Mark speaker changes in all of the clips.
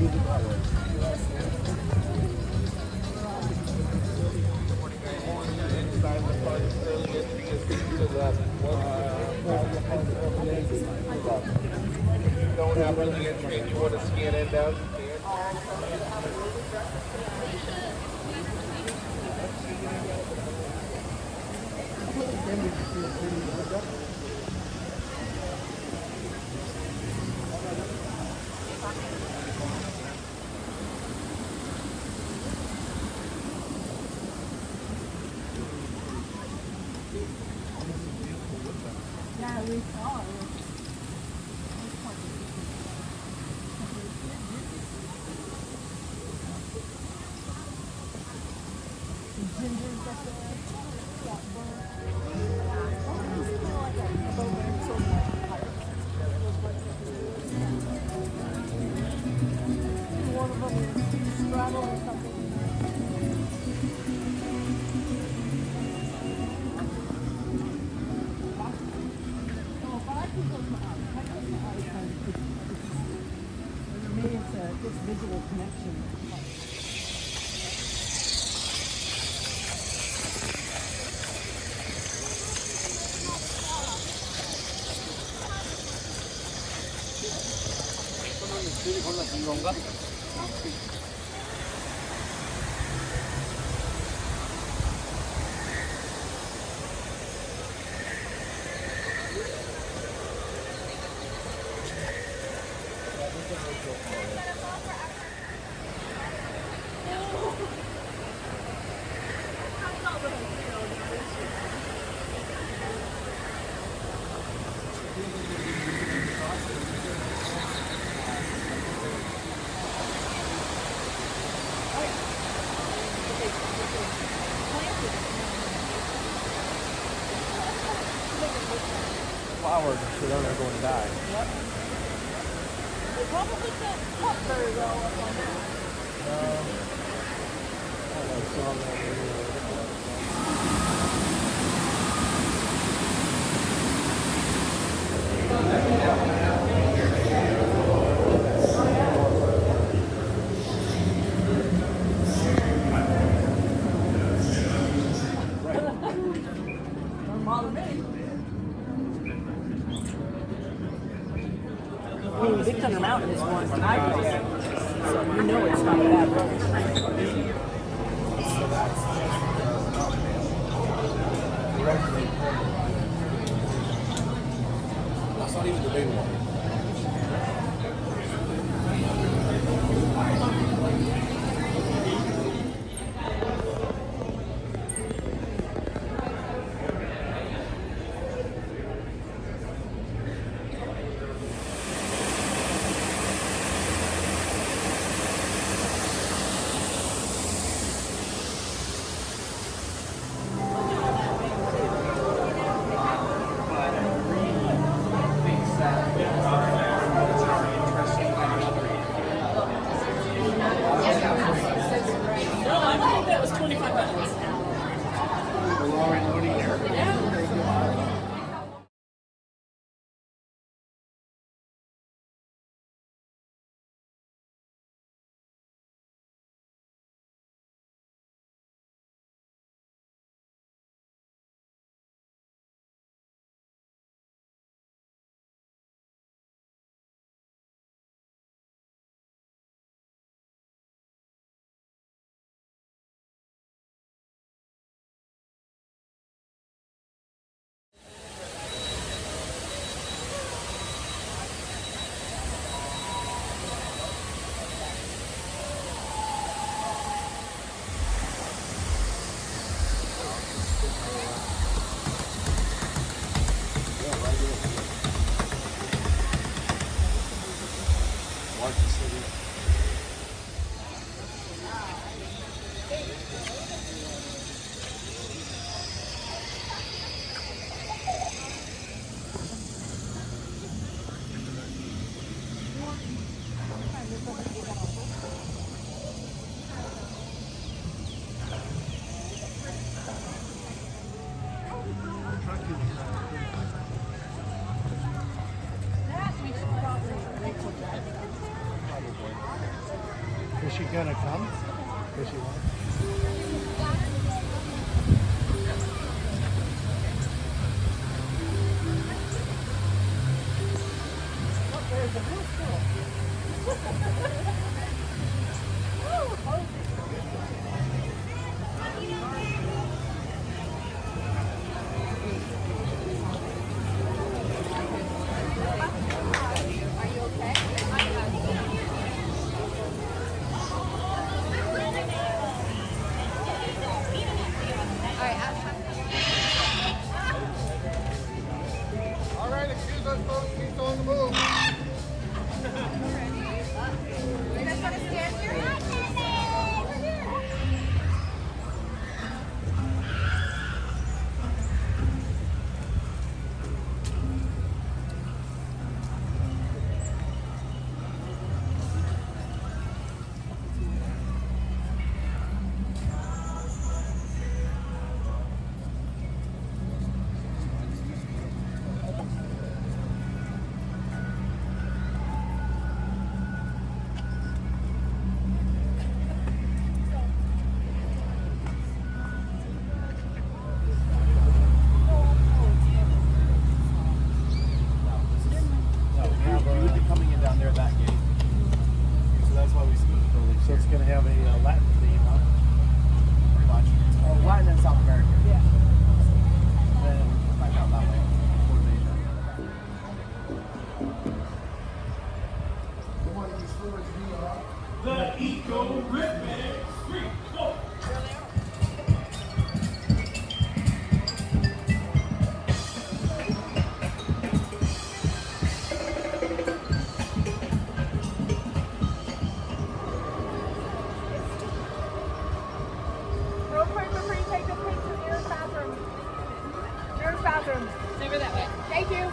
Speaker 1: Don't have early entry. If you want to scan in down, you can.
Speaker 2: Yeah, we saw it. Ginger's up there. One of them is straddling something. This visual connection.
Speaker 1: 건가? Flowers and shit are going to die.
Speaker 2: Yep. They probably can't cut very well up on that.
Speaker 1: I saw
Speaker 2: Don't bother me. I mean, Big Thunder Mountain is one I go to, so you know it's not a bad road.
Speaker 1: That's not even the big one.
Speaker 3: Is she gonna come? Is she want?
Speaker 1: All right, excuse us, folks. He's on the move. So it's gonna have a Latin theme, huh?
Speaker 4: Pretty much. Oh, Latin and South America.
Speaker 2: Yeah.
Speaker 4: Then we'll find out that way.
Speaker 5: The Eco Rhythmic Street Walk.
Speaker 6: Real quick before you take a picture, here's bathroom. Here's bathroom. Over that way. Thank you.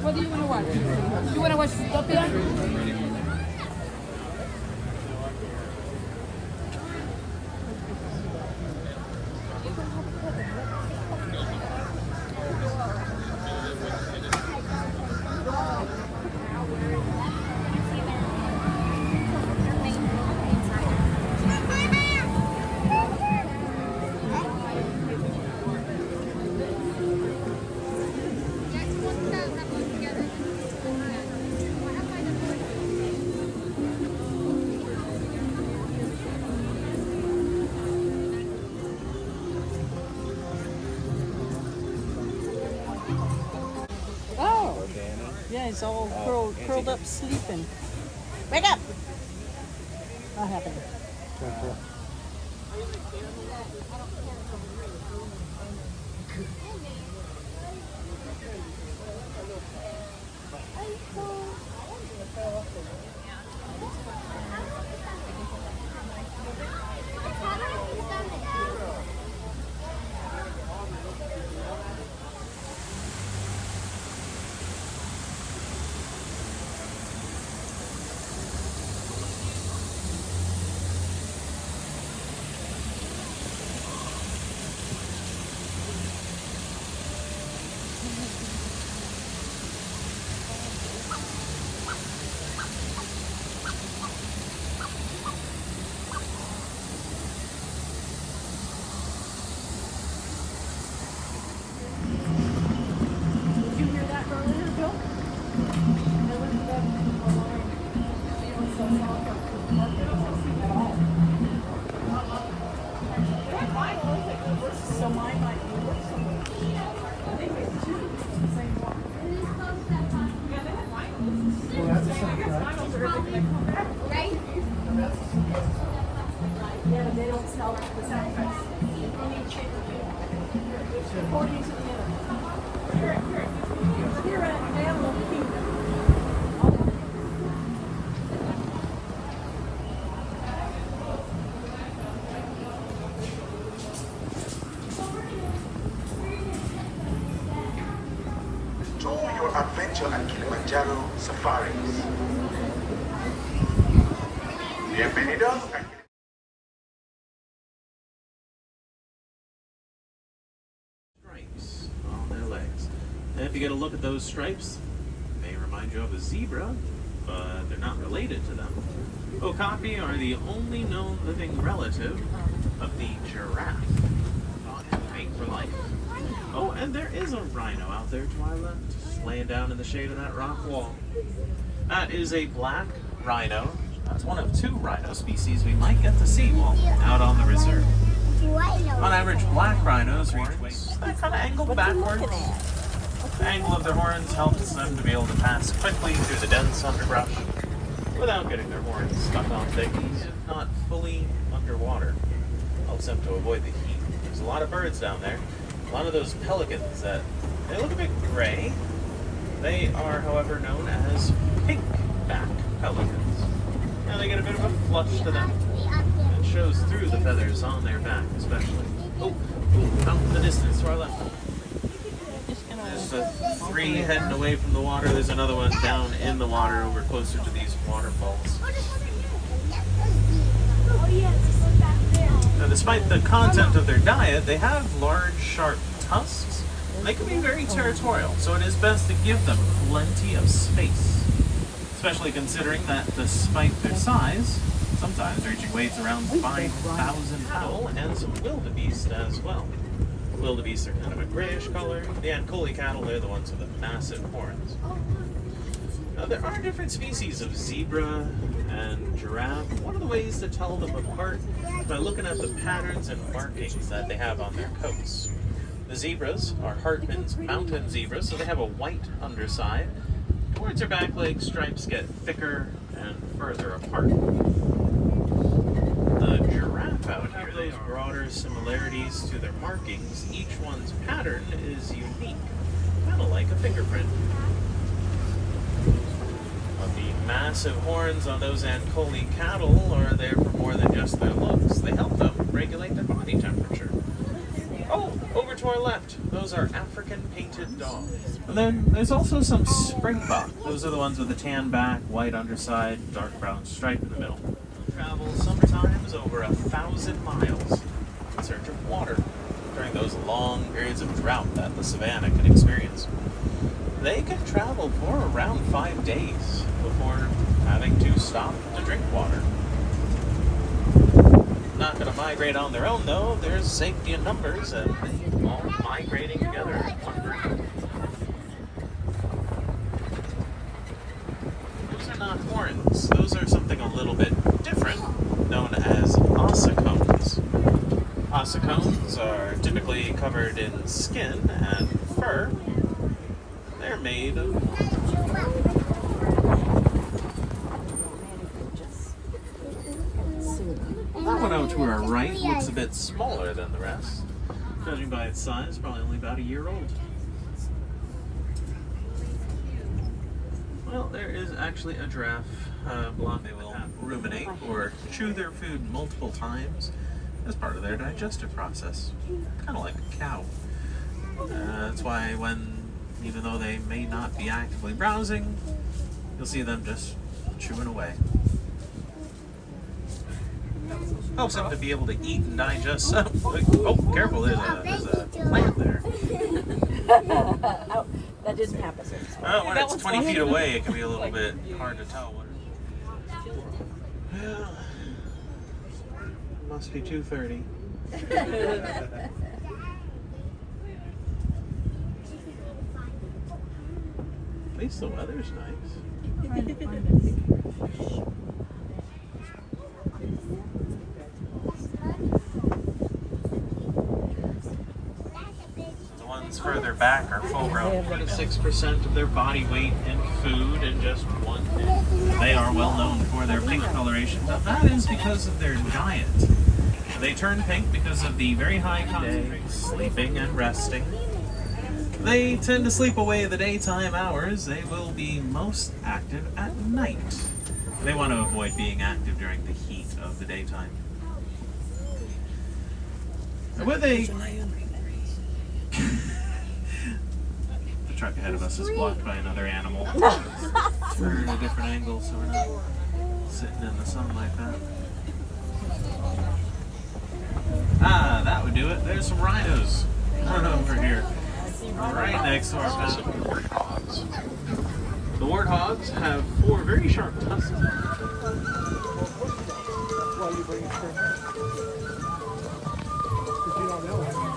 Speaker 2: What do you want to watch? You want to watch Zootopia? Oh, yeah, it's all curled up sleeping. Wake up! Not happening.
Speaker 7: Enjoy your adventure at Kilimanjaro Safaris. Bienvenidos a
Speaker 8: stripes on their legs. And if you get a look at those stripes, they may remind you of a zebra, but they're not related to them. Okapi are the only known living relative of the giraffe. Thought and mate for life. Oh, and there is a rhino out there to my left, just laying down in the shade of that rock wall. That is a black rhino. That's one of 2 rhino species we might get to see while out on the reserve. On average, black rhinos reach weights that kind of angle backwards. The angle of their horns helps them to be able to pass quickly through the dense underbrush without getting their horns stuck on things, if not fully underwater. Helps them to avoid the heat. There's a lot of birds down there. A lot of those pelicans that they look a bit gray. They are, however, known as pink-back pelicans. Now they get a bit of a flush to them. It shows through the feathers on their back, especially. Oh, out in the distance to our left. There's a 3 heading away from the water. There's another one down in the water over closer to these waterfalls. Now, despite the content of their diet, they have large, sharp tusks. They can be very territorial, so it is best to give them plenty of space. Especially considering that despite their size, sometimes reaching weights around 5,000 pounds, and some wildebeest as well. Wildebeest are kind of a grayish color. The Ankole cattle, they're the ones with the massive horns. Now, there are different species of zebra and giraffe. One of the ways to tell them apart is by looking at the patterns and markings that they have on their coats. The zebras are Hartman's mountain zebras, so they have a white underside. Towards their back leg, stripes get thicker and further apart. The giraffe out here, those broader similarities to their markings. Each one's pattern is unique, kind of like a fingerprint. The massive horns on those Ankole cattle are there for more than just their looks. They help them regulate their body temperature. Oh, over to our left, those are African painted dogs. And then there's also some springbok. Those are the ones with the tan back, white underside, dark brown stripe in the middle. They'll travel sometimes over 1,000 miles in search of water during those long periods of drought that the savanna can experience. They can travel for around 5 days before having to stop to drink water. Not going to migrate on their own, though. There's safety in numbers, and they all migrating together in one group. Those are not horns. Those are something a little bit different, known as ossicones. Ossicones are typically covered in skin and fur. They're made of... That one out to our right looks a bit smaller than the rest. Judging by its size, probably only about a year old. Well, there is actually a giraffe block. They will ruminate or chew their food multiple times as part of their digestive process. Kind of like a cow. That's why even though they may not be actively browsing, you'll see them just chewing away. Helps them to be able to eat and digest some. Oh, careful, there's a plant there.
Speaker 2: Oh, that didn't happen.
Speaker 8: When it's 20 feet away, it can be a little bit hard to tell what it is. Well, must be 2:30. At least the weather's nice. The ones further back are full grown. 26% of their body weight in food in just one day. They are well known for their pink coloration, but that is because of their diet. They turn pink because of the very high concentration, sleeping and resting. They tend to sleep away the daytime hours. They will be most active at night. They want to avoid being active during the heat of the daytime. With a... The truck ahead of us is blocked by another animal. We're in a different angle, so we're not sitting in the sun like that. Ah, that would do it. There's some rhinos. Run over here. Right next to our path. The warthogs have 4 very sharp tusks.
Speaker 3: Well, you bring it for her. Because you don't know it.